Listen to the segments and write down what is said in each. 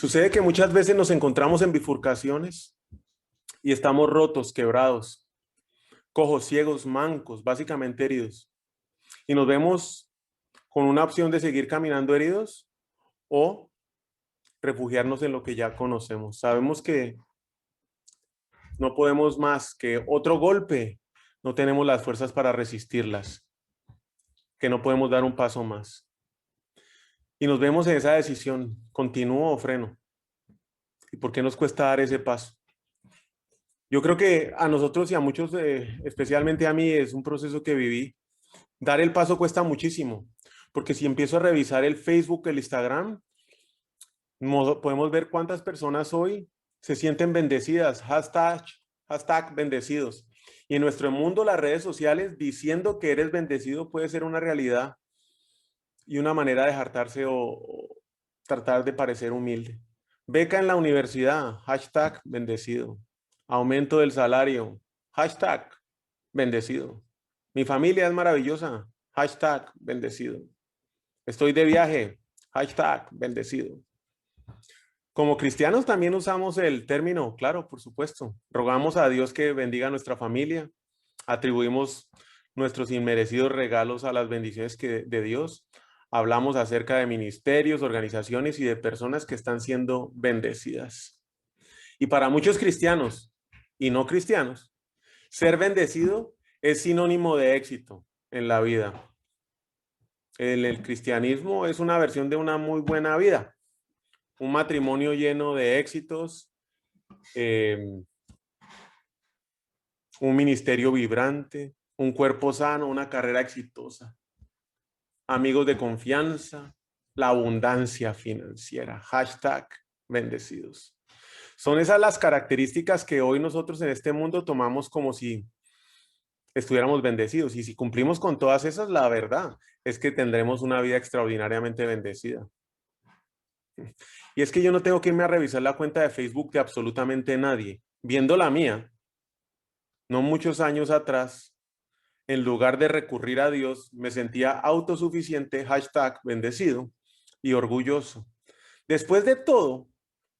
Sucede que muchas veces nos encontramos en bifurcaciones y estamos rotos, quebrados, cojos, ciegos, mancos, básicamente heridos. Y nos vemos con una opción de seguir caminando heridos o refugiarnos en lo que ya conocemos. Sabemos que no podemos más que otro golpe, no tenemos las fuerzas para resistirlas, que no podemos dar un paso más. Y nos vemos en esa decisión, ¿continúo o freno? ¿Y por qué nos cuesta dar ese paso? Yo creo que a nosotros y a muchos, especialmente a mí, es un proceso que viví. Dar el paso cuesta muchísimo, porque si empiezo a revisar el Facebook, el Instagram, podemos ver cuántas personas hoy se sienten bendecidas, hashtag bendecidos. Y en nuestro mundo, las redes sociales, diciendo que eres bendecido puede ser una realidad y una manera de jartarse o tratar de parecer humilde. Beca en la universidad, hashtag bendecido. Aumento del salario, hashtag bendecido. Mi familia es maravillosa, hashtag bendecido. Estoy de viaje, hashtag bendecido. Como cristianos también usamos el término, claro, por supuesto. Rogamos a Dios que bendiga a nuestra familia, atribuimos nuestros inmerecidos regalos a las bendiciones de Dios. Hablamos acerca de ministerios, organizaciones y de personas que están siendo bendecidas. Y para muchos cristianos y no cristianos, ser bendecido es sinónimo de éxito en la vida. El cristianismo es una versión de una muy buena vida, un matrimonio lleno de éxitos, un ministerio vibrante, un cuerpo sano, una carrera exitosa, amigos de confianza, la abundancia financiera, hashtag bendecidos. Son esas las características que hoy nosotros en este mundo tomamos como si estuviéramos bendecidos. Y si cumplimos con todas esas, la verdad es que tendremos una vida extraordinariamente bendecida. Y es que yo no tengo que irme a revisar la cuenta de Facebook de absolutamente nadie. Viendo la mía, no muchos años atrás, en lugar de recurrir a Dios, me sentía autosuficiente, hashtag bendecido y orgulloso. Después de todo,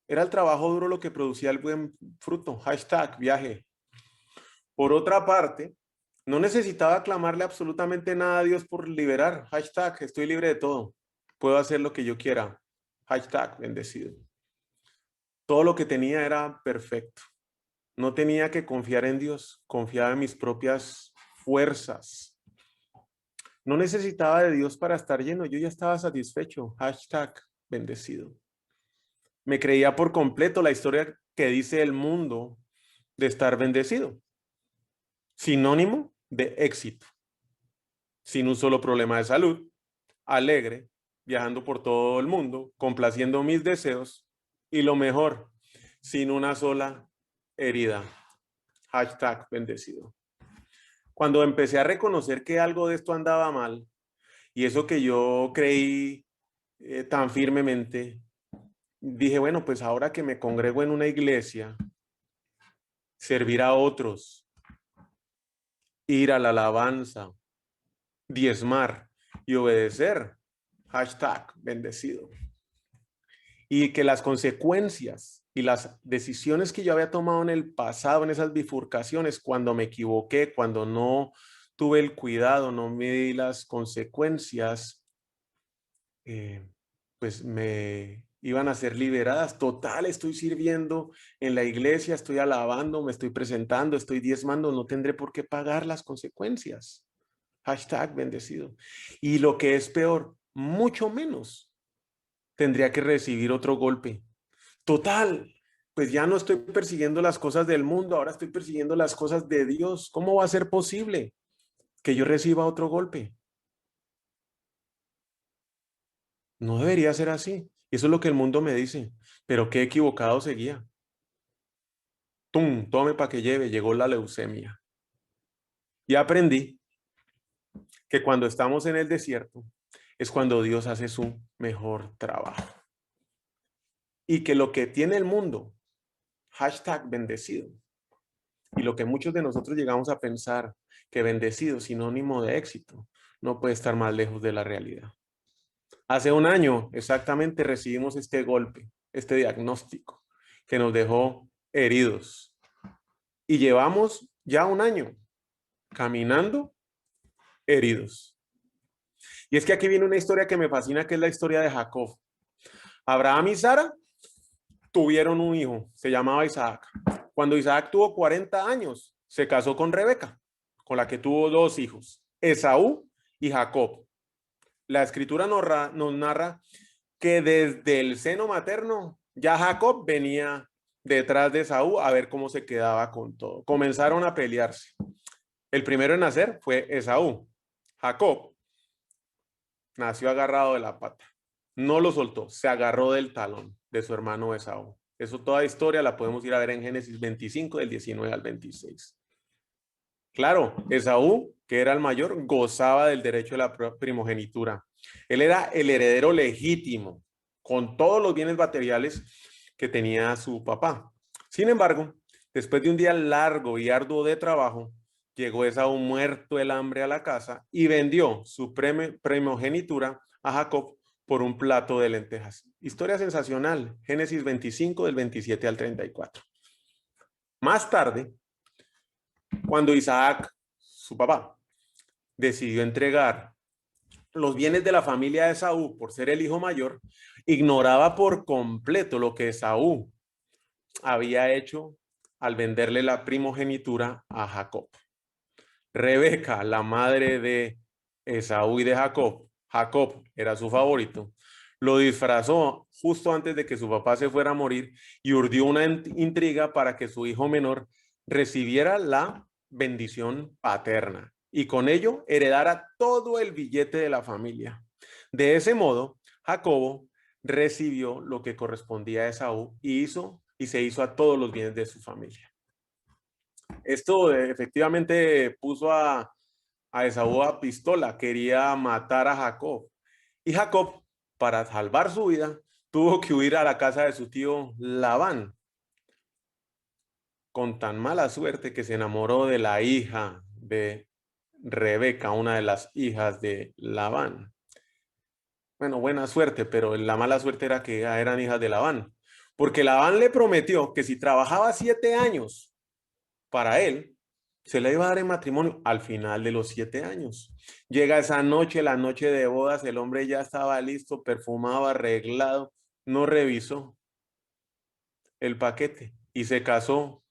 era el trabajo duro lo que producía el buen fruto, hashtag viaje. Por otra parte, no necesitaba clamarle absolutamente nada a Dios por liberar, hashtag estoy libre de todo, puedo hacer lo que yo quiera, hashtag bendecido. Todo lo que tenía era perfecto. No tenía que confiar en Dios, confiaba en mis propias fuerzas. No necesitaba de Dios para estar lleno, yo ya estaba satisfecho, hashtag bendecido. Me creía por completo la historia que dice el mundo de estar bendecido. Sinónimo de éxito, sin un solo problema de salud, alegre, viajando por todo el mundo, complaciendo mis deseos y lo mejor, sin una sola herida. Hashtag bendecido. Cuando empecé a reconocer que algo de esto andaba mal y eso que yo creí tan firmemente, dije, bueno, pues ahora que me congrego en una iglesia, servir a otros, ir a la alabanza, diezmar y obedecer, hashtag bendecido. Y que las consecuencias y las decisiones que yo había tomado en el pasado, en esas bifurcaciones, cuando me equivoqué, cuando no tuve el cuidado, no me di las consecuencias, pues me iban a ser liberadas. Total, estoy sirviendo en la iglesia, estoy alabando, me estoy presentando, estoy diezmando, no tendré por qué pagar las consecuencias. Hashtag bendecido. Y lo que es peor, mucho menos tendría que recibir otro golpe. Total, pues ya no estoy persiguiendo las cosas del mundo, ahora estoy persiguiendo las cosas de Dios. ¿Cómo va a ser posible que yo reciba otro golpe? No debería ser así. Eso es lo que el mundo me dice, pero qué equivocado seguía. ¡Tum! Tome para que lleve, llegó la leucemia. Y aprendí que cuando estamos en el desierto es cuando Dios hace su mejor trabajo. Y que lo que tiene el mundo, hashtag bendecido, y lo que muchos de nosotros llegamos a pensar que bendecido, sinónimo de éxito, no puede estar más lejos de la realidad. Hace un año exactamente recibimos este golpe, este diagnóstico que nos dejó heridos. Y llevamos ya un año caminando heridos. Y es que aquí viene una historia que me fascina, que es la historia de Jacob. Abraham y Sara tuvieron un hijo, se llamaba Isaac. Cuando Isaac tuvo 40 años, se casó con Rebeca, con la que tuvo dos hijos, Esaú y Jacob. La escritura nos narra que desde el seno materno ya Jacob venía detrás de Esaú a ver cómo se quedaba con todo. Comenzaron a pelearse. El primero en nacer fue Esaú. Jacob nació agarrado de la pata. No lo soltó, se agarró del talón de su hermano Esaú. Eso, toda historia la podemos ir a ver en Génesis 25, del 19 al 26. Claro, Esaú, que era el mayor, gozaba del derecho de la primogenitura. Él era el heredero legítimo, con todos los bienes materiales que tenía su papá. Sin embargo, después de un día largo y arduo de trabajo, llegó Esaú muerto el hambre a la casa y vendió su primogenitura a Jacob por un plato de lentejas. Historia sensacional, Génesis 25 del 27 al 34. Más tarde, cuando Isaac, su papá, decidió entregar los bienes de la familia de Esaú por ser el hijo mayor, ignoraba por completo lo que Esaú había hecho al venderle la primogenitura a Jacob. Rebeca, la madre de Esaú y de Jacob, Jacob era su favorito, lo disfrazó justo antes de que su papá se fuera a morir y urdió una intriga para que su hijo menor recibiera la bendición paterna y con ello heredara todo el billete de la familia. De ese modo, Jacobo recibió lo que correspondía a Esaú y se hizo a todos los bienes de su familia. Esto efectivamente puso a Esaú a pistola, quería matar a Jacob. Y Jacob, para salvar su vida, tuvo que huir a la casa de su tío Labán, con tan mala suerte que se enamoró de la hija de Rebeca, una de las hijas de Labán. Bueno, buena suerte, pero la mala suerte era que eran hijas de Labán, porque Labán le prometió que si trabajaba 7 años para él, se le iba a dar en matrimonio al final de los 7 años. Llega esa noche, la noche de bodas, el hombre ya estaba listo, perfumado, arreglado, no revisó el paquete y se casó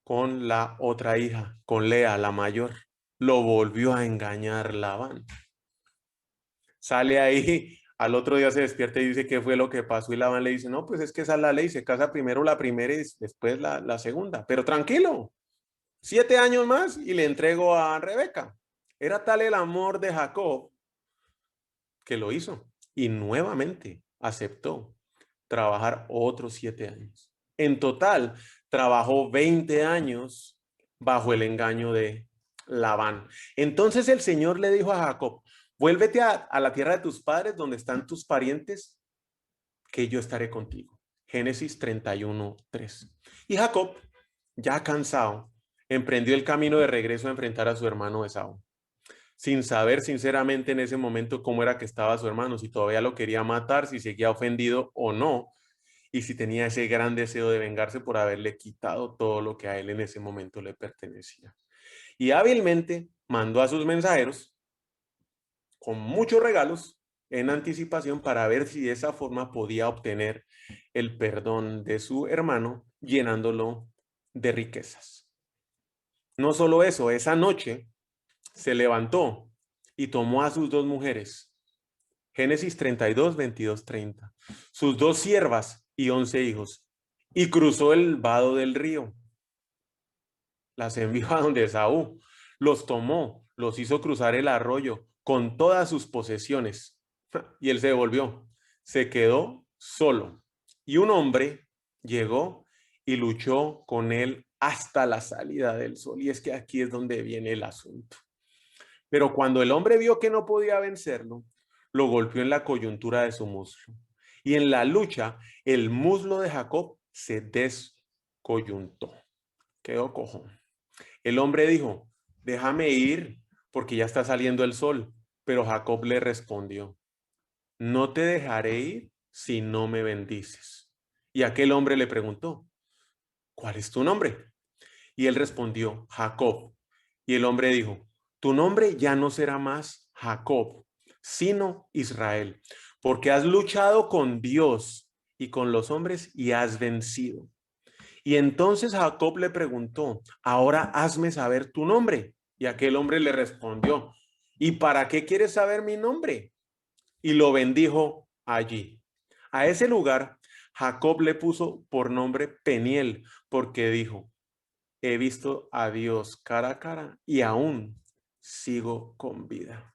con la otra hija, con Lea, la mayor. Lo volvió a engañar Labán. Sale ahí, al otro día se despierta y dice qué fue lo que pasó y Labán le dice, no, pues es que esa es la ley, se casa primero la primera y después la segunda, pero tranquilo, 7 años más y le entrego a Rebeca. Era tal el amor de Jacob que lo hizo y nuevamente aceptó trabajar otros 7 años. En total, trabajó 20 años bajo el engaño de Labán. Entonces el Señor le dijo a Jacob, vuélvete a la tierra de tus padres, donde están tus parientes, que yo estaré contigo. Génesis 31:3. Y Jacob, ya cansado, emprendió el camino de regreso a enfrentar a su hermano Esaú, sin saber sinceramente en ese momento cómo era que estaba su hermano, si todavía lo quería matar, si seguía ofendido o no, y si tenía ese gran deseo de vengarse por haberle quitado todo lo que a él en ese momento le pertenecía. Y hábilmente mandó a sus mensajeros con muchos regalos en anticipación para ver si de esa forma podía obtener el perdón de su hermano, llenándolo de riquezas. No solo eso, esa noche se levantó y tomó a sus 2 mujeres, Génesis 32, 22, 30, sus 2 siervas y 11 hijos, y cruzó el vado del río. Las envió a donde Esaú, los tomó, los hizo cruzar el arroyo con todas sus posesiones, y él se devolvió, se quedó solo. Y un hombre llegó y luchó con él hasta la salida del sol. Y es que aquí es donde viene el asunto. Pero cuando el hombre vio que no podía vencerlo, lo golpeó en la coyuntura de su muslo. Y en la lucha, el muslo de Jacob se descoyuntó. Quedó cojo. El hombre dijo, déjame ir porque ya está saliendo el sol. Pero Jacob le respondió, no te dejaré ir si no me bendices. Y aquel hombre le preguntó, ¿cuál es tu nombre? Y él respondió, Jacob. Y el hombre dijo, tu nombre ya no será más Jacob, sino Israel, porque has luchado con Dios y con los hombres y has vencido. Y entonces Jacob le preguntó, ahora hazme saber tu nombre. Y aquel hombre le respondió, ¿y para qué quieres saber mi nombre? Y lo bendijo allí. A ese lugar, Jacob le puso por nombre Peniel, porque dijo, he visto a Dios cara a cara y aún sigo con vida.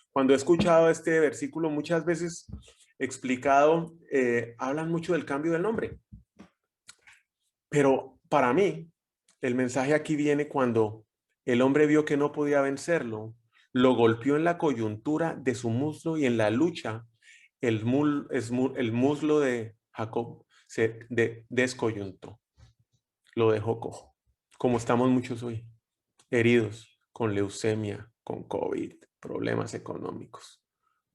Cuando he escuchado este versículo muchas veces explicado, hablan mucho del cambio del nombre. Pero para mí, el mensaje aquí viene cuando el hombre vio que no podía vencerlo, lo golpeó en la coyuntura de su muslo y en la lucha el muslo de Jacob se descoyuntó, lo dejó cojo, como estamos muchos hoy, heridos con leucemia, con COVID, problemas económicos,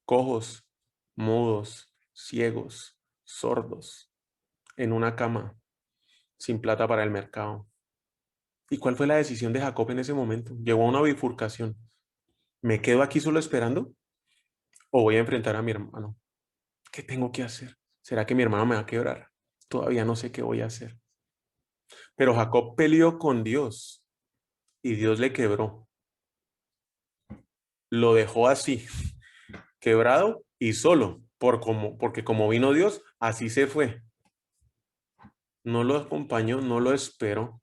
cojos, mudos, ciegos, sordos, en una cama, sin plata para el mercado. ¿Y cuál fue la decisión de Jacob en ese momento? Llegó a una bifurcación. ¿Me quedo aquí solo esperando o voy a enfrentar a mi hermano? ¿Qué tengo que hacer? ¿Será que mi hermano me va a quebrar? Todavía no sé qué voy a hacer. Pero Jacob peleó con Dios y Dios le quebró. Lo dejó así, quebrado y solo, porque como vino Dios, así se fue. No lo acompañó, no lo esperó.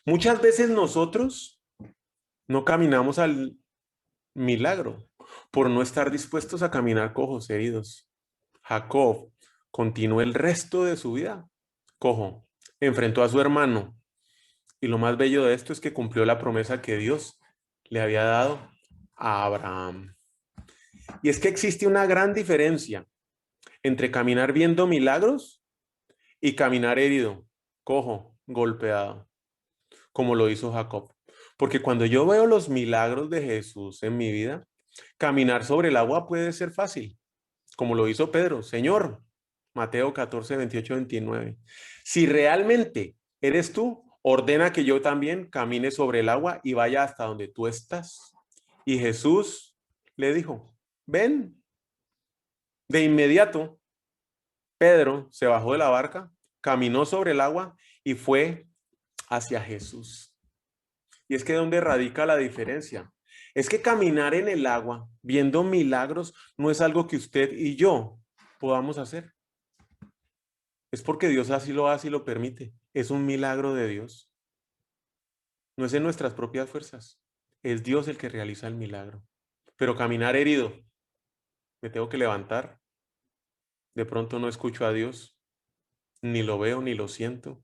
Muchas veces nosotros no caminamos al milagro por no estar dispuestos a caminar cojos heridos. Jacob continuó el resto de su vida cojo, enfrentó a su hermano y lo más bello de esto es que cumplió la promesa que Dios le había dado a Abraham. Y es que existe una gran diferencia entre caminar viendo milagros y caminar herido, cojo, golpeado, como lo hizo Jacob. Porque cuando yo veo los milagros de Jesús en mi vida, caminar sobre el agua puede ser fácil, como lo hizo Pedro. Señor, Mateo 14, 28, 29. Si realmente eres tú, ordena que yo también camine sobre el agua y vaya hasta donde tú estás. Y Jesús le dijo, ven. De inmediato, Pedro se bajó de la barca, caminó sobre el agua y fue hacia Jesús. Y es que donde radica la diferencia. Es que caminar en el agua, viendo milagros, no es algo que usted y yo podamos hacer. Es porque Dios así lo hace y lo permite. Es un milagro de Dios. No es en nuestras propias fuerzas. Es Dios el que realiza el milagro. Pero caminar herido, me tengo que levantar. De pronto no escucho a Dios, ni lo veo, ni lo siento.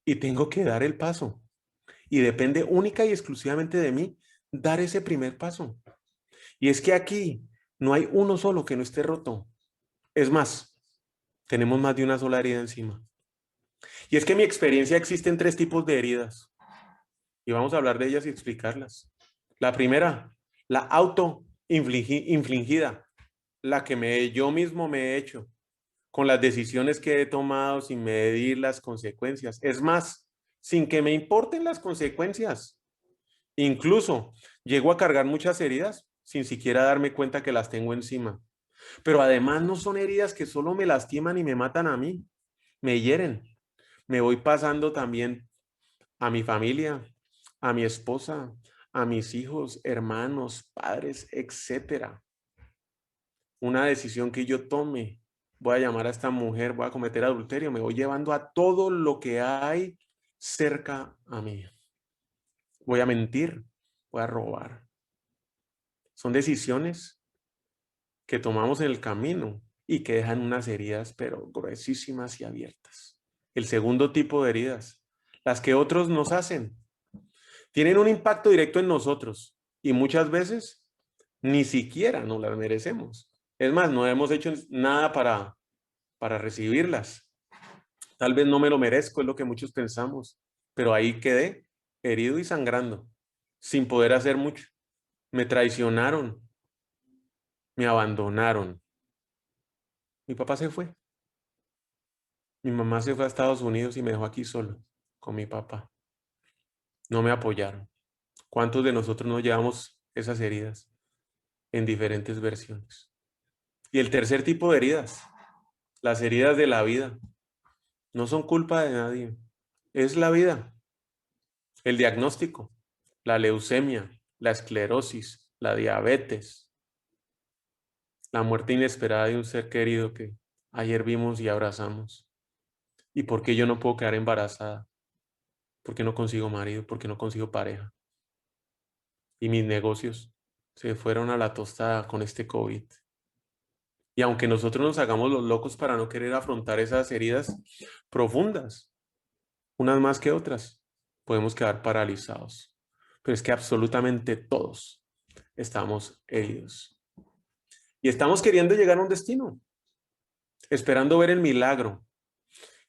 Y tengo que dar el paso. Y depende única y exclusivamente de mí dar ese primer paso. Y es que aquí no hay uno solo que no esté roto. Es más, tenemos más de una sola herida encima. Y es que en mi experiencia existen tres tipos de heridas. Y vamos a hablar de ellas y explicarlas. La primera, la infligida, la que yo mismo me he hecho, con las decisiones que he tomado sin medir las consecuencias. Es más, sin que me importen las consecuencias. Incluso llego a cargar muchas heridas sin siquiera darme cuenta que las tengo encima. Pero además no son heridas que solo me lastiman y me matan a mí, me hieren. Me voy pasando también a mi familia, a mi esposa, a mis hijos, hermanos, padres, etcétera. Una decisión que yo tome, voy a llamar a esta mujer, voy a cometer adulterio, me voy llevando a todo lo que hay cerca a mí. Voy a mentir, voy a robar. Son decisiones que tomamos en el camino y que dejan unas heridas, pero gruesísimas y abiertas. El segundo tipo de heridas, las que otros nos hacen, tienen un impacto directo en nosotros y muchas veces ni siquiera nos las merecemos. Es más, no hemos hecho nada para recibirlas. Tal vez no me lo merezco, es lo que muchos pensamos, pero ahí quedé herido y sangrando, sin poder hacer mucho. Me traicionaron, me abandonaron. Mi papá se fue. Mi mamá se fue a Estados Unidos y me dejó aquí solo con mi papá. No me apoyaron. ¿Cuántos de nosotros nos llevamos esas heridas en diferentes versiones? Y el tercer tipo de heridas, las heridas de la vida, no son culpa de nadie. Es la vida. El diagnóstico, la leucemia, la esclerosis, la diabetes, la muerte inesperada de un ser querido que ayer vimos y abrazamos. ¿Y por qué yo no puedo quedar embarazada? ¿Por qué no consigo marido? ¿Por qué no consigo pareja? Y mis negocios se fueron a la tostada con este COVID. Y aunque nosotros nos hagamos los locos para no querer afrontar esas heridas profundas, unas más que otras, podemos quedar paralizados. Pero es que absolutamente todos estamos heridos. Y estamos queriendo llegar a un destino, esperando ver el milagro,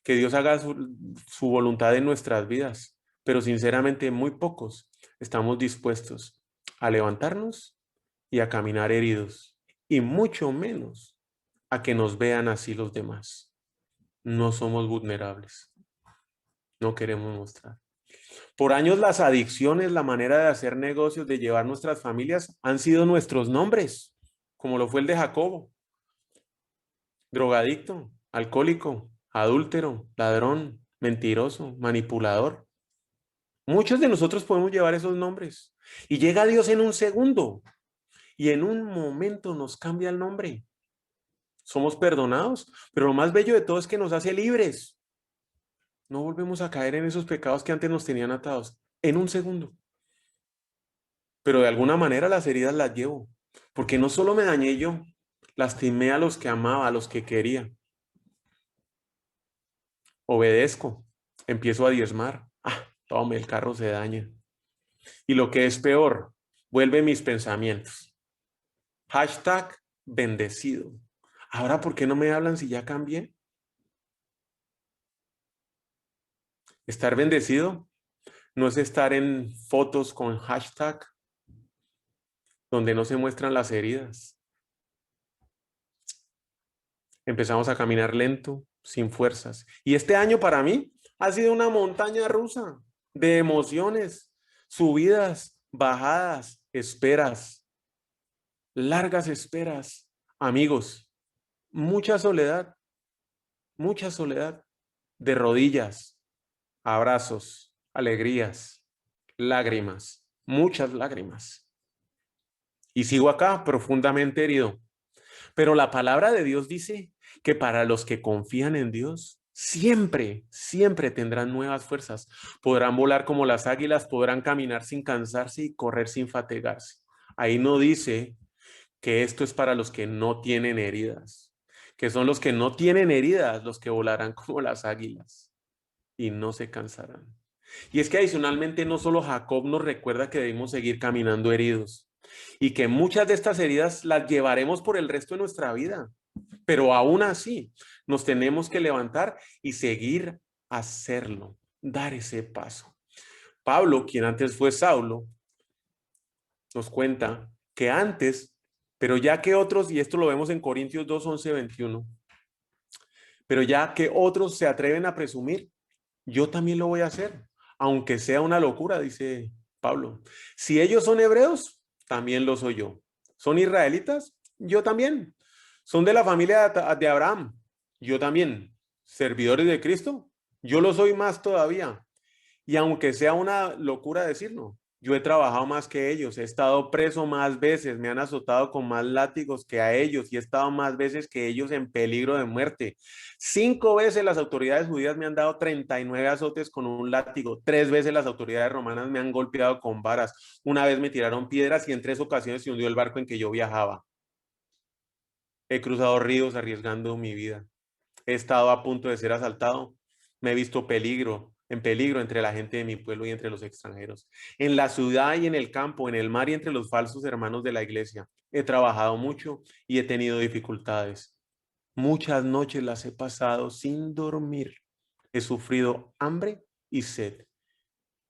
que Dios haga su voluntad en nuestras vidas. Pero sinceramente muy pocos estamos dispuestos a levantarnos y a caminar heridos. Y mucho menos a que nos vean así los demás. No somos vulnerables. No queremos mostrar. Por años las adicciones, la manera de hacer negocios, de llevar nuestras familias, han sido nuestros nombres, como lo fue el de Jacobo. Drogadicto, alcohólico, adúltero, ladrón, mentiroso, manipulador. Muchos de nosotros podemos llevar esos nombres. Y llega Dios en un segundo y en un momento nos cambia el nombre. Somos perdonados, pero lo más bello de todo es que nos hace libres. No volvemos a caer en esos pecados que antes nos tenían atados. En un segundo. Pero de alguna manera las heridas las llevo. Porque no solo me dañé yo, lastimé a los que amaba, a los que quería. Obedezco, empiezo a diezmar. Tome, el carro se daña. Y lo que es peor, vuelve mis pensamientos. Hashtag bendecido. Ahora, ¿por qué no me hablan si ya cambié? Estar bendecido no es estar en fotos con hashtag donde no se muestran las heridas. Empezamos a caminar lento, sin fuerzas. Y este año para mí ha sido una montaña rusa de emociones, subidas, bajadas, esperas, largas esperas. Amigos, mucha soledad, de rodillas, abrazos, alegrías, lágrimas, muchas lágrimas. Y sigo acá profundamente herido. Pero la palabra de Dios dice que para los que confían en Dios, siempre, siempre tendrán nuevas fuerzas. Podrán volar como las águilas, podrán caminar sin cansarse y correr sin fatigarse. Ahí no dice que esto es para los que no tienen heridas, que son los que no tienen heridas los que volarán como las águilas y no se cansarán. Y es que adicionalmente no solo Jacob nos recuerda que debemos seguir caminando heridos y que muchas de estas heridas las llevaremos por el resto de nuestra vida, pero aún así nos tenemos que levantar y seguir a hacerlo, dar ese paso. Pablo, quien antes fue Saulo, nos cuenta que antes, pero ya que otros, y esto lo vemos en Corintios 2, 11, 21, pero ya que otros se atreven a presumir, yo también lo voy a hacer, aunque sea una locura, dice Pablo. Si ellos son hebreos, también lo soy yo. ¿Son israelitas? Yo también. ¿Son de la familia de Abraham? Yo también. ¿Servidores de Cristo? Yo lo soy más todavía. Y aunque sea una locura decirlo, yo he trabajado más que ellos, he estado preso más veces, me han azotado con más látigos que a ellos y he estado más veces que ellos en peligro de muerte. 5 veces las autoridades judías me han dado 39 azotes con un látigo, 3 veces las autoridades romanas me han golpeado con varas, una vez me tiraron piedras y en 3 ocasiones se hundió el barco en que yo viajaba. He cruzado ríos arriesgando mi vida. He estado a punto de ser asaltado. Me he visto en peligro entre la gente de mi pueblo y entre los extranjeros. En la ciudad y en el campo, en el mar y entre los falsos hermanos de la iglesia. He trabajado mucho y he tenido dificultades. Muchas noches las he pasado sin dormir. He sufrido hambre y sed.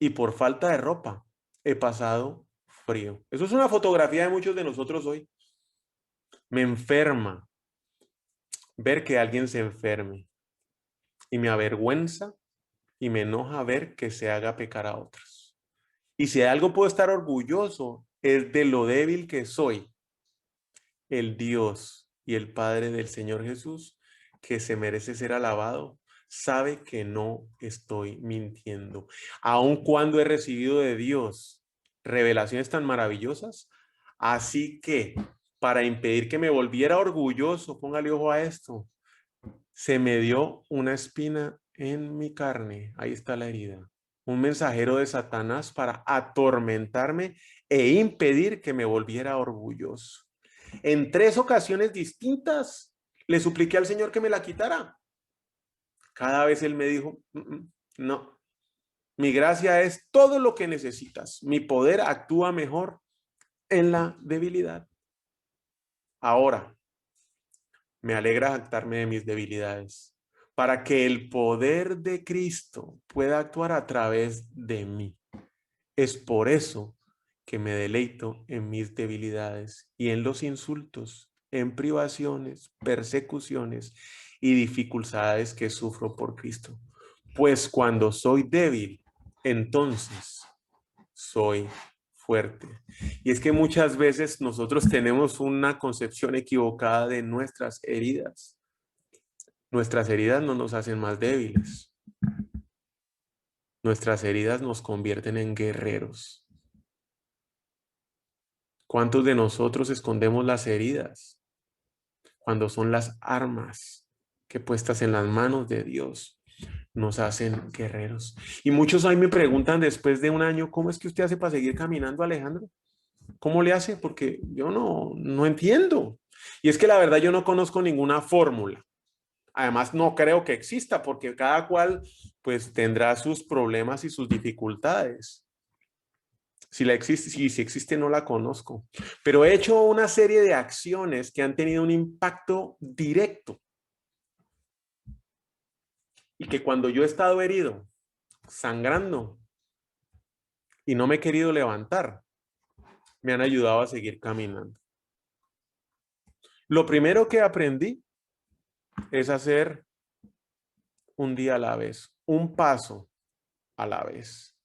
Y por falta de ropa he pasado frío. Eso es una fotografía de muchos de nosotros hoy. Me enferma ver que alguien se enferme. y me avergüenza y me enoja ver que se haga pecar a otros. Y si de algo puedo estar orgulloso, es de lo débil que soy. El Dios y el Padre del Señor Jesús, que se merece ser alabado, sabe que no estoy mintiendo. Aun cuando he recibido de Dios revelaciones tan maravillosas, así que para impedir que me volviera orgulloso, póngale ojo a esto, se me dio una espina en mi carne. Ahí está la herida. Un mensajero de Satanás para atormentarme e impedir que me volviera orgulloso. En 3 ocasiones distintas le supliqué al Señor que me la quitara. Cada vez Él me dijo, no, mi gracia es todo lo que necesitas. Mi poder actúa mejor en la debilidad. Ahora, me alegra jactarme de mis debilidades, para que el poder de Cristo pueda actuar a través de mí. Es por eso que me deleito en mis debilidades y en los insultos, en privaciones, persecuciones y dificultades que sufro por Cristo. Pues cuando soy débil, entonces soy fuerte. Y es que muchas veces nosotros tenemos una concepción equivocada de nuestras heridas. Nuestras heridas no nos hacen más débiles. Nuestras heridas nos convierten en guerreros. ¿Cuántos de nosotros escondemos las heridas cuando son las armas que puestas en las manos de Dios nos hacen guerreros? Y muchos ahí me preguntan después de un año, ¿cómo es que usted hace para seguir caminando, Alejandro? ¿Cómo le hace? Porque yo no entiendo. Y es que la verdad yo no conozco ninguna fórmula. Además, no creo que exista porque cada cual pues tendrá sus problemas y sus dificultades. Si existe, no la conozco. Pero he hecho una serie de acciones que han tenido un impacto directo. Y que cuando yo he estado herido, sangrando, y no me he querido levantar, me han ayudado a seguir caminando. Lo primero que aprendí es hacer un día a la vez, un paso a la vez.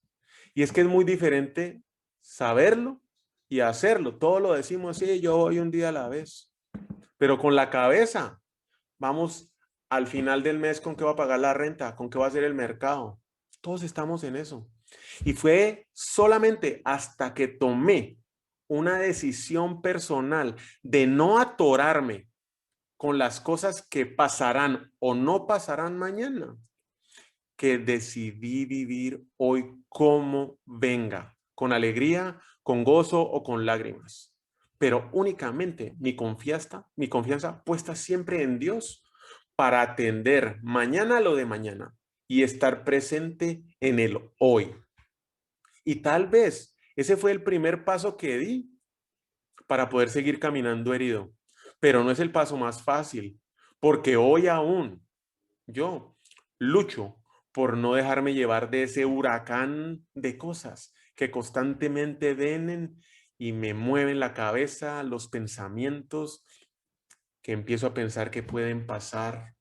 Y es que es muy diferente saberlo y hacerlo. Todo lo decimos así, yo voy un día a la vez. Pero con la cabeza, vamos al final del mes con qué va a pagar la renta, con qué va a hacer el mercado. Todos estamos en eso. Y fue solamente hasta que tomé una decisión personal de no atorarme con las cosas que pasarán o no pasarán mañana, que decidí vivir hoy como venga, con alegría, con gozo o con lágrimas, pero únicamente mi confianza puesta siempre en Dios para atender mañana lo de mañana y estar presente en el hoy. Y tal vez ese fue el primer paso que di para poder seguir caminando herido, pero no es el paso más fácil, porque hoy aún yo lucho por no dejarme llevar de ese huracán de cosas que constantemente vienen y me mueven la cabeza, los pensamientos, que empiezo a pensar que pueden pasar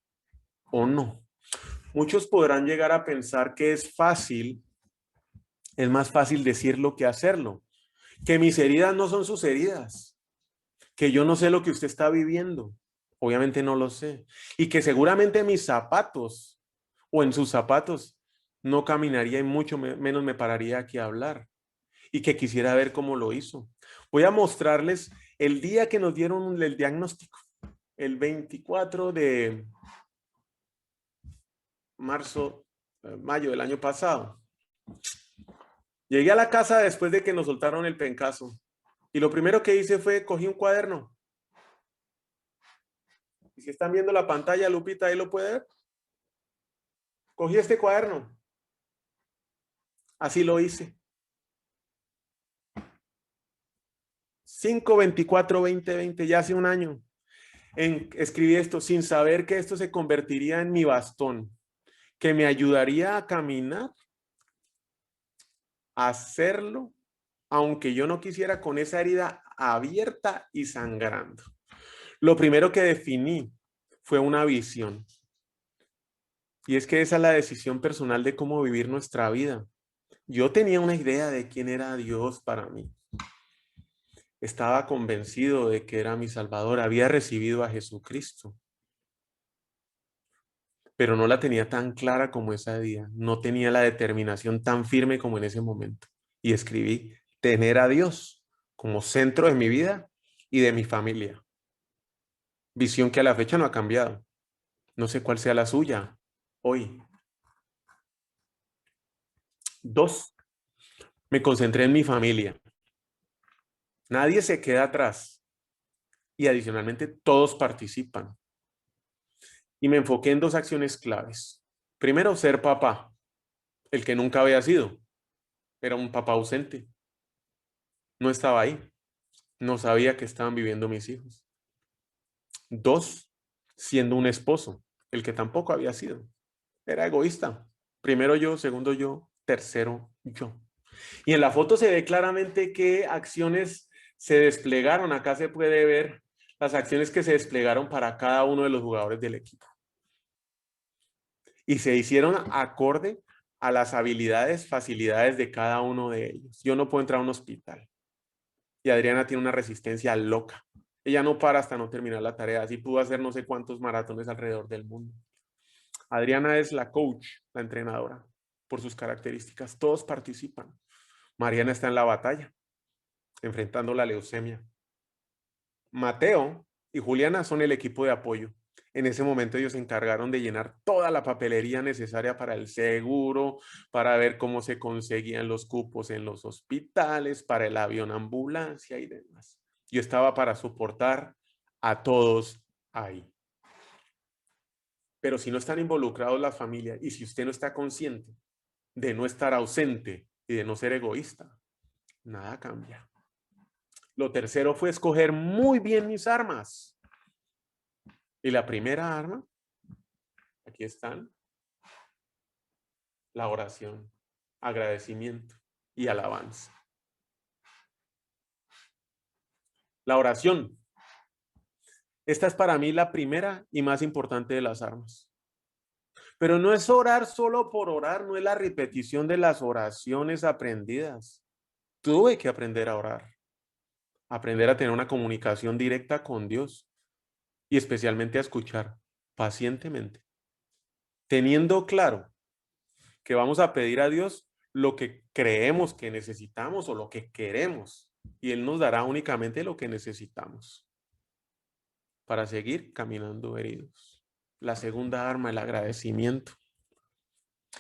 o no. Muchos podrán llegar a pensar que es más fácil decirlo que hacerlo, que mis heridas no son sus heridas, que yo no sé lo que usted está viviendo. Obviamente no lo sé. Y que seguramente mis zapatos o en sus zapatos no caminaría y mucho menos me pararía aquí a hablar. Y que quisiera ver cómo lo hizo. Voy a mostrarles el día que nos dieron el diagnóstico, el 24 de mayo del año pasado. Llegué a la casa después de que nos soltaron el pencazo. Y lo primero que hice fue cogí un cuaderno. Y si están viendo la pantalla, Lupita, ahí lo puede ver. Cogí este cuaderno. Así lo hice. 5/24/2020, ya hace un año. Escribí esto sin saber que esto se convertiría en mi bastón, que me ayudaría a caminar, a hacerlo, aunque yo no quisiera, con esa herida abierta y sangrando. Lo primero que definí fue una visión. Y es que esa es la decisión personal de cómo vivir nuestra vida. Yo tenía una idea de quién era Dios para mí. Estaba convencido de que era mi Salvador. Había recibido a Jesucristo, pero no la tenía tan clara como ese día. No tenía la determinación tan firme como en ese momento. Y escribí, tener a Dios como centro de mi vida y de mi familia. Visión que a la fecha no ha cambiado. No sé cuál sea la suya hoy. 2, me concentré en mi familia. Nadie se queda atrás y adicionalmente todos participan. Y me enfoqué en 2 acciones claves. Primero, ser papá, el que nunca había sido. Era un papá ausente. No estaba ahí. No sabía que estaban viviendo mis hijos. 2, siendo un esposo, el que tampoco había sido. Era egoísta. Primero yo, segundo yo, tercero yo. Y en la foto se ve claramente qué acciones se desplegaron. Acá se puede ver las acciones que se desplegaron para cada uno de los jugadores del equipo. Y se hicieron acorde a las habilidades, facilidades de cada uno de ellos. Yo no puedo entrar a un hospital. Y Adriana tiene una resistencia loca. Ella no para hasta no terminar la tarea. Así pudo hacer no sé cuántos maratones alrededor del mundo. Adriana es la coach, la entrenadora, por sus características. Todos participan. Mariana está en la batalla, enfrentando la leucemia. Mateo y Juliana son el equipo de apoyo. En ese momento ellos se encargaron de llenar toda la papelería necesaria para el seguro, para ver cómo se conseguían los cupos en los hospitales, para el avión ambulancia y demás. Yo estaba para soportar a todos ahí. Pero si no están involucrados las familias y si usted no está consciente de no estar ausente y de no ser egoísta, nada cambia. Lo tercero fue escoger muy bien mis armas. Y la primera arma, aquí están, la oración, agradecimiento y alabanza. La oración. Esta es para mí la primera y más importante de las armas. Pero no es orar solo por orar, no es la repetición de las oraciones aprendidas. Tuve que aprender a orar, aprender a tener una comunicación directa con Dios y especialmente a escuchar pacientemente, teniendo claro que vamos a pedir a Dios lo que creemos que necesitamos o lo que queremos, y Él nos dará únicamente lo que necesitamos para seguir caminando heridos. La segunda arma, el agradecimiento.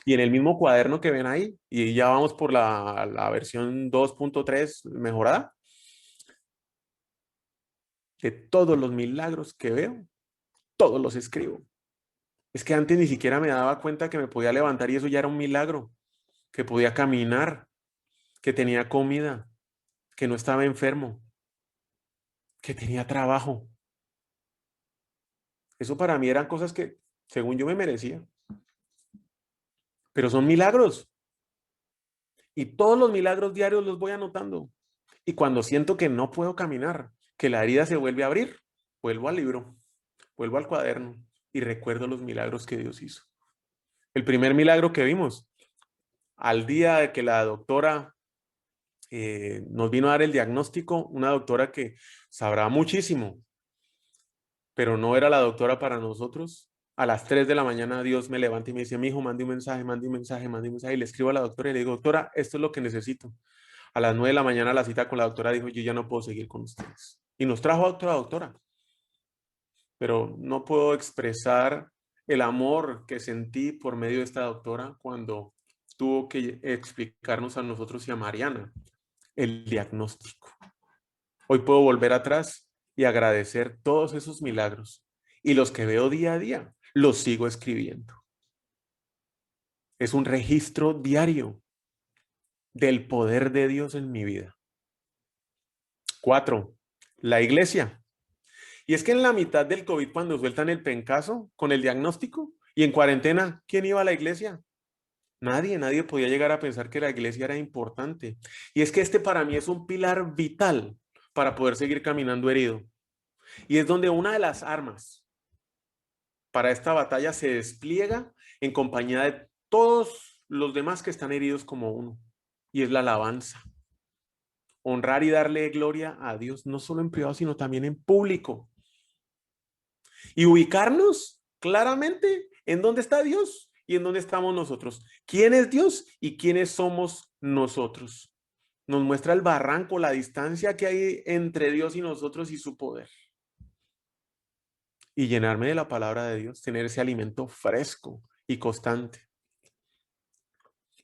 Y en el mismo cuaderno que ven ahí, y ya vamos por la versión 2.3 mejorada, de todos los milagros que veo, todos los escribo. Es que antes ni siquiera me daba cuenta que me podía levantar y eso ya era un milagro, que podía caminar, que tenía comida, que no estaba enfermo, que tenía trabajo. Eso para mí eran cosas que, según yo, me merecía. Pero son milagros. Y todos los milagros diarios los voy anotando. Y cuando siento que no puedo caminar, que la herida se vuelve a abrir, vuelvo al libro, vuelvo al cuaderno y recuerdo los milagros que Dios hizo. El primer milagro que vimos, al día de que la doctora nos vino a dar el diagnóstico, una doctora que sabrá muchísimo, pero no era la doctora para nosotros. A las 3 de la mañana Dios me levanta y me dice, mi hijo, mande un mensaje, mande un mensaje, mande un mensaje. Y le escribo a la doctora y le digo, doctora, esto es lo que necesito. A las 9 de la mañana la cita con la doctora dijo, yo ya no puedo seguir con ustedes. Y nos trajo a otra doctora. Pero no puedo expresar el amor que sentí por medio de esta doctora cuando tuvo que explicarnos a nosotros y a Mariana el diagnóstico. Hoy puedo volver atrás y agradecer todos esos milagros. Y los que veo día a día, los sigo escribiendo. Es un registro diario del poder de Dios en mi vida. 4, la iglesia. Y es que en la mitad del COVID, cuando sueltan el pencazo con el diagnóstico y en cuarentena, ¿quién iba a la iglesia? Nadie podía llegar a pensar que la iglesia era importante. Y es que este para mí es un pilar vital para poder seguir caminando herido. Y es donde una de las armas para esta batalla se despliega en compañía de todos los demás que están heridos como uno. Y es la alabanza. Honrar y darle gloria a Dios, no solo en privado, sino también en público. Y ubicarnos claramente en dónde está Dios y en dónde estamos nosotros. ¿Quién es Dios y quiénes somos nosotros? Nos muestra el barranco, la distancia que hay entre Dios y nosotros y su poder. Y llenarme de la palabra de Dios, tener ese alimento fresco y constante.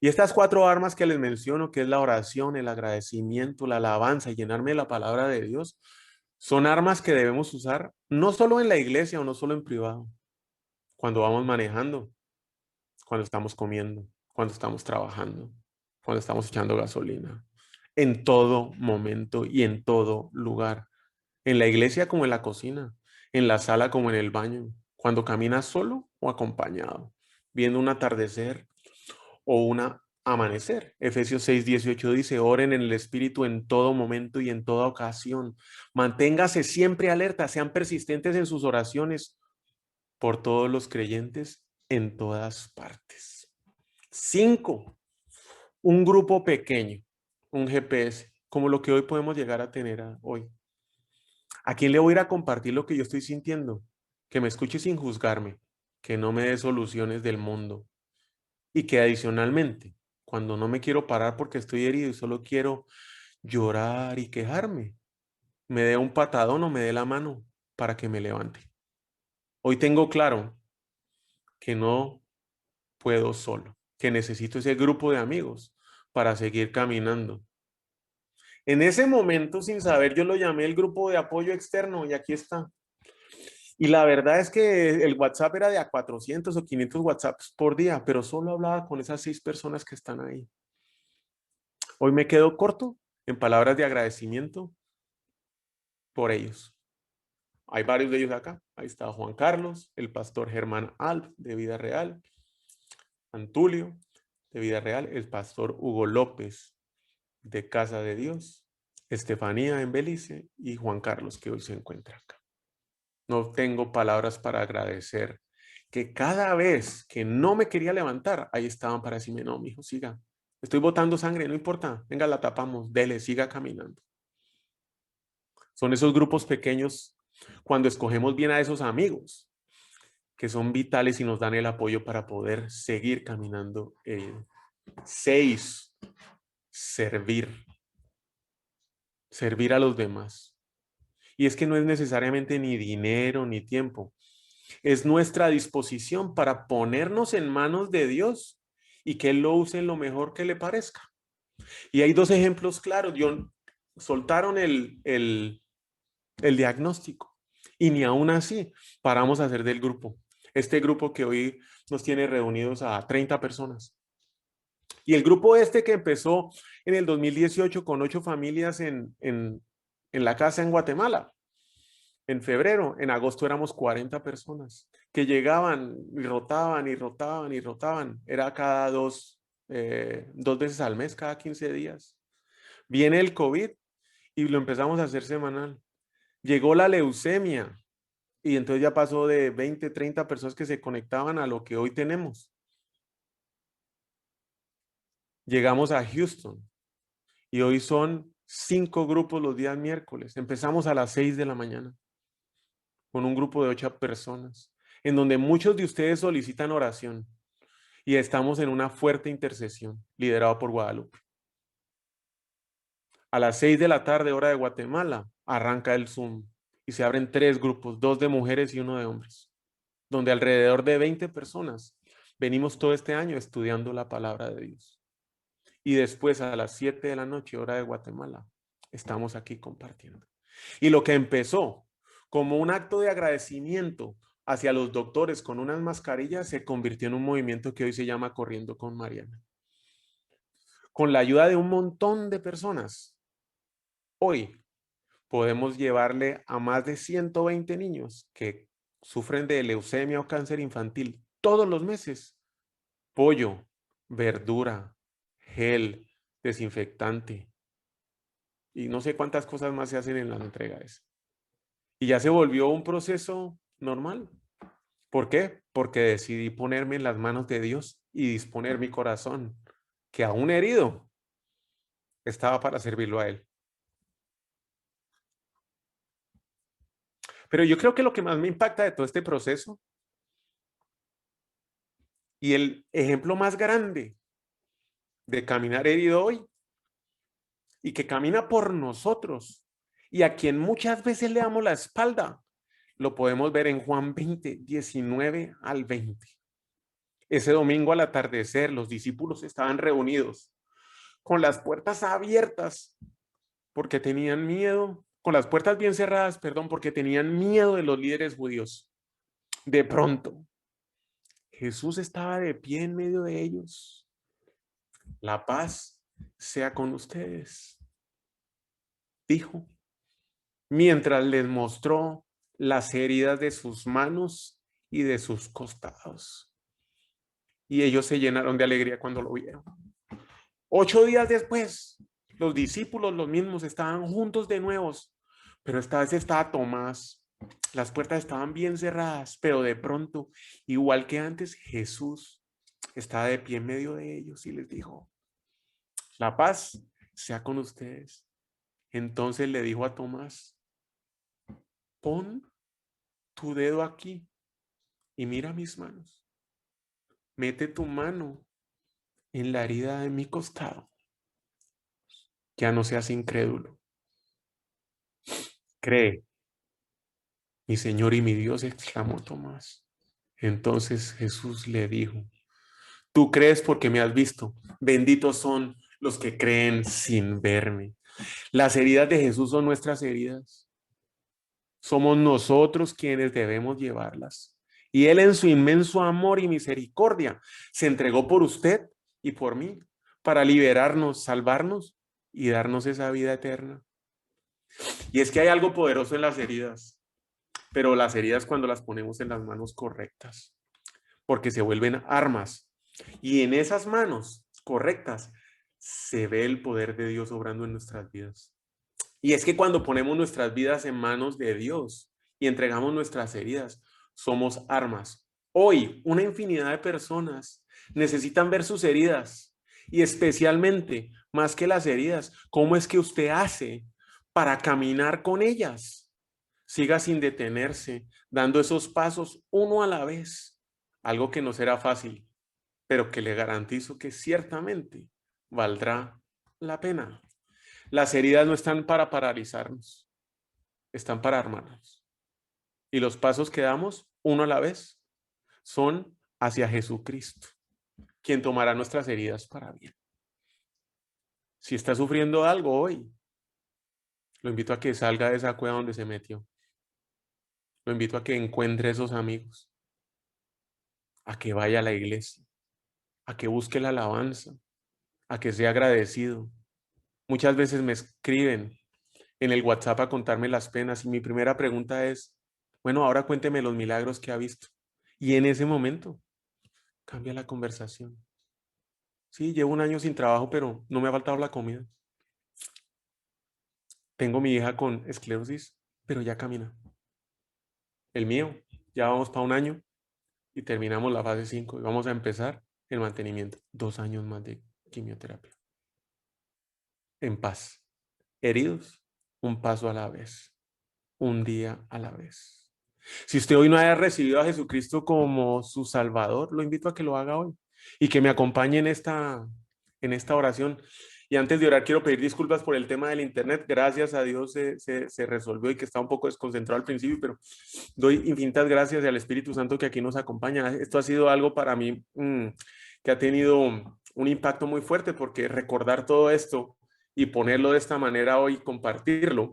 Y estas 4 armas que les menciono, que es la oración, el agradecimiento, la alabanza y llenarme de la palabra de Dios, son armas que debemos usar no solo en la iglesia o no solo en privado, cuando vamos manejando, cuando estamos comiendo, cuando estamos trabajando, cuando estamos echando gasolina, en todo momento y en todo lugar, en la iglesia como en la cocina, en la sala como en el baño, cuando caminas solo o acompañado, viendo un atardecer o un amanecer. Efesios 6:18 dice, oren en el Espíritu en todo momento y en toda ocasión. Manténgase siempre alerta, sean persistentes en sus oraciones por todos los creyentes en todas partes. 5, un grupo pequeño, un GPS, como lo que hoy podemos llegar a tener hoy. ¿A quién le voy a ir a compartir lo que yo estoy sintiendo? Que me escuche sin juzgarme, que no me dé soluciones del mundo y que adicionalmente, cuando no me quiero parar porque estoy herido y solo quiero llorar y quejarme, me dé un patadón o me dé la mano para que me levante. Hoy tengo claro que no puedo solo, que necesito ese grupo de amigos para seguir caminando. En ese momento, sin saber, yo lo llamé el grupo de apoyo externo y aquí está. Y la verdad es que el WhatsApp era de a 400 o 500 WhatsApps por día, pero solo hablaba con esas 6 personas que están ahí. Hoy me quedo corto en palabras de agradecimiento por ellos. Hay varios de ellos acá. Ahí está Juan Carlos, el pastor Germán Alf de Vida Real, Antulio de Vida Real, el pastor Hugo López de Casa de Dios, Estefanía en Belice y Juan Carlos que hoy se encuentra acá. No tengo palabras para agradecer que cada vez que no me quería levantar, ahí estaban para decirme, no, mijo, siga. Estoy botando sangre, no importa. Venga, la tapamos, dele, siga caminando. Son esos grupos pequeños cuando escogemos bien a esos amigos que son vitales y nos dan el apoyo para poder seguir caminando. 6, servir. Servir a los demás. Y es que no es necesariamente ni dinero ni tiempo. Es nuestra disposición para ponernos en manos de Dios y que Él lo use en lo mejor que le parezca. Y hay 2 ejemplos claros. Soltaron el diagnóstico y ni aún así paramos a hacer del grupo. Este grupo que hoy nos tiene reunidos a 30 personas. Y el grupo este que empezó en el 2018 con 8 familias en la casa en Guatemala. En febrero, en agosto éramos 40 personas que llegaban y rotaban y rotaban y rotaban. Era cada 2 veces al mes, cada 15 días. Viene el COVID y lo empezamos a hacer semanal. Llegó la leucemia y entonces ya pasó de 20, 30 personas que se conectaban a lo que hoy tenemos. Llegamos a Houston y hoy son 5 grupos los días miércoles. Empezamos a las 6 de la mañana con un grupo de 8 personas, en donde muchos de ustedes solicitan oración y estamos en una fuerte intercesión liderado por Guadalupe. A las 6 de la tarde, hora de Guatemala, arranca el Zoom y se abren 3 grupos, 2 de mujeres y 1 de hombres, donde alrededor de 20 personas venimos todo este año estudiando la palabra de Dios. Y después a las 7 de la noche, hora de Guatemala, estamos aquí compartiendo. Y lo que empezó como un acto de agradecimiento hacia los doctores con unas mascarillas se convirtió en un movimiento que hoy se llama Corriendo con Mariana. Con la ayuda de un montón de personas, hoy podemos llevarle a más de 120 niños que sufren de leucemia o cáncer infantil todos los meses pollo, verdura, gel, desinfectante y no sé cuántas cosas más se hacen en las entregas. Y ya se volvió un proceso normal. ¿Por qué? Porque decidí ponerme en las manos de Dios y disponer mi corazón, que aún herido, estaba para servirlo a Él. Pero yo creo que lo que más me impacta de todo este proceso y el ejemplo más grande de caminar herido hoy y que camina por nosotros y a quien muchas veces le damos la espalda, lo podemos ver en Juan 20, 19 al 20. Ese domingo al atardecer, los discípulos estaban reunidos con las puertas abiertas porque tenían miedo, con las puertas bien cerradas, perdón, porque tenían miedo de los líderes judíos. De pronto, Jesús estaba de pie en medio de ellos. La paz sea con ustedes, dijo, mientras les mostró las heridas de sus manos y de sus costados. Y ellos se llenaron de alegría cuando lo vieron. 8 días después, los discípulos, los mismos, estaban juntos de nuevo, pero esta vez estaba Tomás. Las puertas estaban bien cerradas, pero de pronto, igual que antes, Jesús estaba de pie en medio de ellos y les dijo, la paz sea con ustedes. Entonces le dijo a Tomás, pon tu dedo aquí y mira mis manos. Mete tu mano en la herida de mi costado. Ya no seas incrédulo. Cree. Mi Señor y mi Dios, exclamó Tomás. Entonces Jesús le dijo, tú crees porque me has visto. Benditos son los que creen sin verme. Las heridas de Jesús son nuestras heridas. Somos nosotros quienes debemos llevarlas. Y Él en su inmenso amor y misericordia se entregó por usted y por mí para liberarnos, salvarnos y darnos esa vida eterna. Y es que hay algo poderoso en las heridas, pero las heridas cuando las ponemos en las manos correctas, porque se vuelven armas. Y en esas manos correctas se ve el poder de Dios obrando en nuestras vidas. Y es que cuando ponemos nuestras vidas en manos de Dios y entregamos nuestras heridas, somos armas. Hoy, una infinidad de personas necesitan ver sus heridas y especialmente, más que las heridas, cómo es que usted hace para caminar con ellas. Siga sin detenerse, dando esos pasos uno a la vez, algo que no será fácil, pero que le garantizo que ciertamente valdrá la pena. Las heridas no están para paralizarnos, están para armarnos. Y los pasos que damos, uno a la vez, son hacia Jesucristo, quien tomará nuestras heridas para bien. Si está sufriendo algo hoy, lo invito a que salga de esa cueva donde se metió. Lo invito a que encuentre esos amigos, a que vaya a la iglesia, a que busque la alabanza, a que sea agradecido. Muchas veces me escriben en el WhatsApp a contarme las penas y mi primera pregunta es, bueno, ahora cuénteme los milagros que ha visto. Y en ese momento cambia la conversación. Sí, llevo un año sin trabajo, pero no me ha faltado la comida. Tengo mi hija con esclerosis, pero ya camina. El mío, ya vamos para un año y terminamos la fase 5 y vamos a empezar el mantenimiento. 2 años más de quimioterapia. En paz. Heridos, un paso a la vez, un día a la vez. Si usted hoy no haya recibido a Jesucristo como su Salvador, lo invito a que lo haga hoy y que me acompañe en esta oración. Y antes de orar, quiero pedir disculpas por el tema del internet. Gracias a Dios se resolvió y que estaba un poco desconcentrado al principio, pero doy infinitas gracias al Espíritu Santo que aquí nos acompaña. Esto ha sido algo para mí que ha tenido un impacto muy fuerte porque recordar todo esto y ponerlo de esta manera hoy, compartirlo,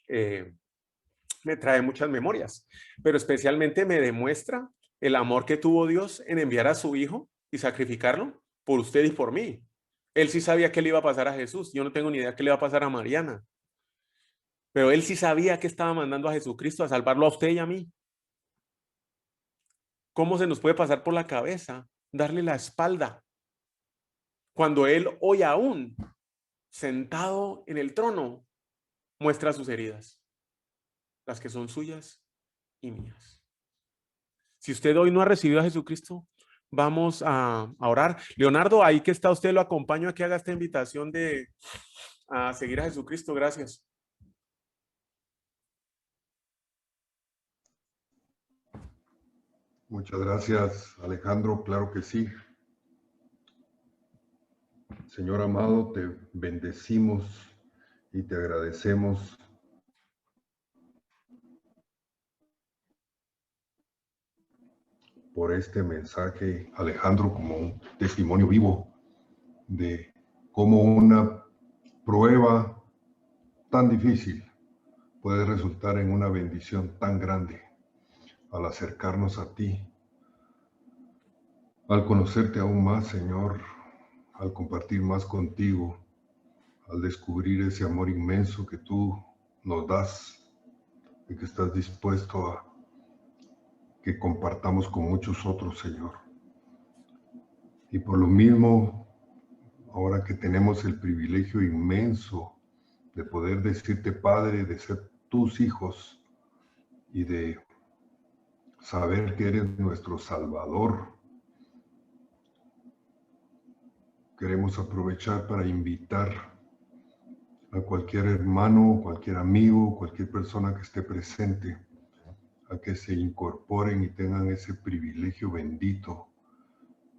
me trae muchas memorias, pero especialmente me demuestra el amor que tuvo Dios en enviar a su hijo y sacrificarlo por usted y por mí. Él sí sabía qué le iba a pasar a Jesús. Yo no tengo ni idea qué le va a pasar a Mariana, pero él sí sabía que estaba mandando a Jesucristo a salvarlo a usted y a mí. ¿Cómo se nos puede pasar por la cabeza darle la espalda cuando él hoy aún, sentado en el trono, muestra sus heridas, las que son suyas y mías? Si usted hoy no ha recibido a Jesucristo, vamos a orar. Leonardo, ahí que está usted, lo acompaño a que haga esta invitación a seguir a Jesucristo. Gracias. Muchas gracias, Alejandro. Claro que sí. Señor amado, te bendecimos y te agradecemos por este mensaje, Alejandro, como un testimonio vivo de cómo una prueba tan difícil puede resultar en una bendición tan grande al acercarnos a ti, al conocerte aún más, Señor, al compartir más contigo, al descubrir ese amor inmenso que tú nos das y que estás dispuesto a que compartamos con muchos otros, Señor. Y por lo mismo, ahora que tenemos el privilegio inmenso de poder decirte Padre, de ser tus hijos y de saber que eres nuestro Salvador, queremos aprovechar para invitar a cualquier hermano, cualquier amigo, cualquier persona que esté presente a que se incorporen y tengan ese privilegio bendito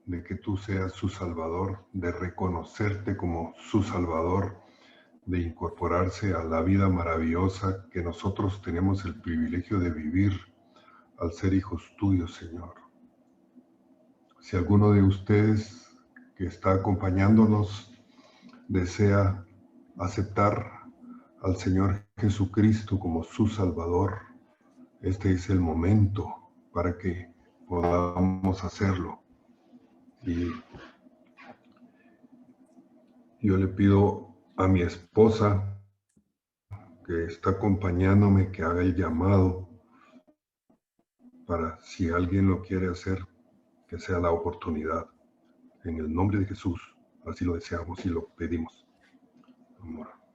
de que tú seas su Salvador, de reconocerte como su Salvador, de incorporarse a la vida maravillosa que nosotros tenemos el privilegio de vivir al ser hijos tuyos, Señor. Si alguno de ustedes que está acompañándonos desea aceptar al Señor Jesucristo como su Salvador, este es el momento para que podamos hacerlo. Y yo le pido a mi esposa que está acompañándome que haga el llamado para, si alguien lo quiere hacer, que sea la oportunidad. En el nombre de Jesús, así lo deseamos y lo pedimos. Amor.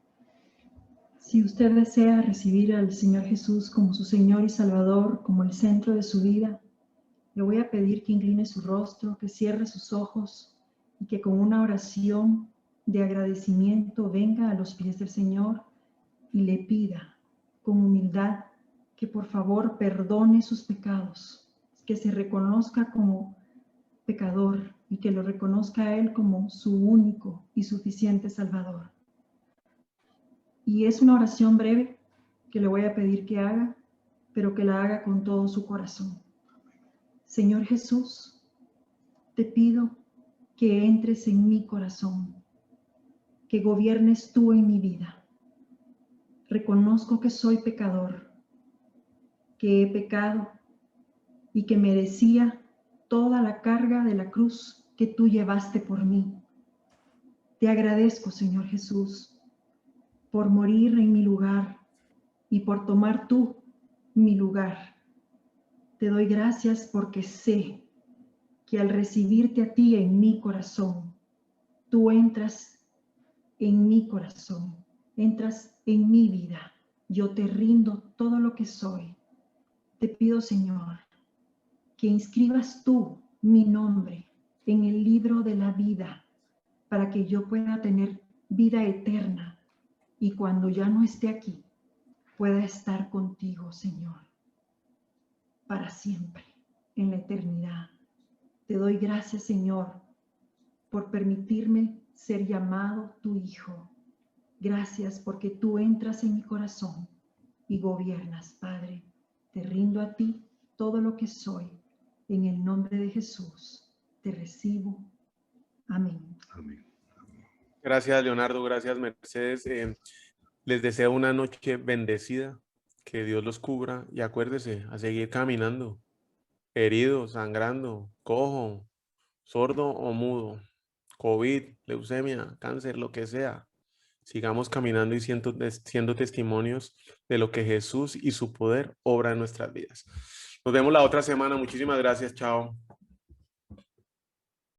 Si usted desea recibir al Señor Jesús como su Señor y Salvador, como el centro de su vida, le voy a pedir que incline su rostro, que cierre sus ojos y que con una oración de agradecimiento venga a los pies del Señor y le pida con humildad que por favor perdone sus pecados, que se reconozca como pecador y que lo reconozca a Él como su único y suficiente Salvador. Y es una oración breve que le voy a pedir que haga, pero que la haga con todo su corazón. Señor Jesús, te pido que entres en mi corazón, que gobiernes tú en mi vida. Reconozco que soy pecador, que he pecado y que merecía toda la carga de la cruz que tú llevaste por mí. Te agradezco, Señor Jesús, por morir en mi lugar y por tomar tú mi lugar. Te doy gracias porque sé que al recibirte a ti en mi corazón, tú entras en mi corazón, entras en mi vida. Yo te rindo todo lo que soy. Te pido, Señor, que inscribas tú mi nombre en el libro de la vida para que yo pueda tener vida eterna y cuando ya no esté aquí, pueda estar contigo, Señor, para siempre, en la eternidad. Te doy gracias, Señor, por permitirme ser llamado tu hijo. Gracias porque tú entras en mi corazón y gobiernas, Padre. Te rindo a ti todo lo que soy. En el nombre de Jesús te recibo. Amén. Amén. Gracias, Leonardo. Gracias, Mercedes. Les deseo una noche bendecida. Que Dios los cubra. Y acuérdese, a seguir caminando. Herido, sangrando, cojo, sordo o mudo. COVID, leucemia, cáncer, lo que sea. Sigamos caminando y siendo testimonios de lo que Jesús y su poder obra en nuestras vidas. Nos vemos la otra semana. Muchísimas gracias. Chao.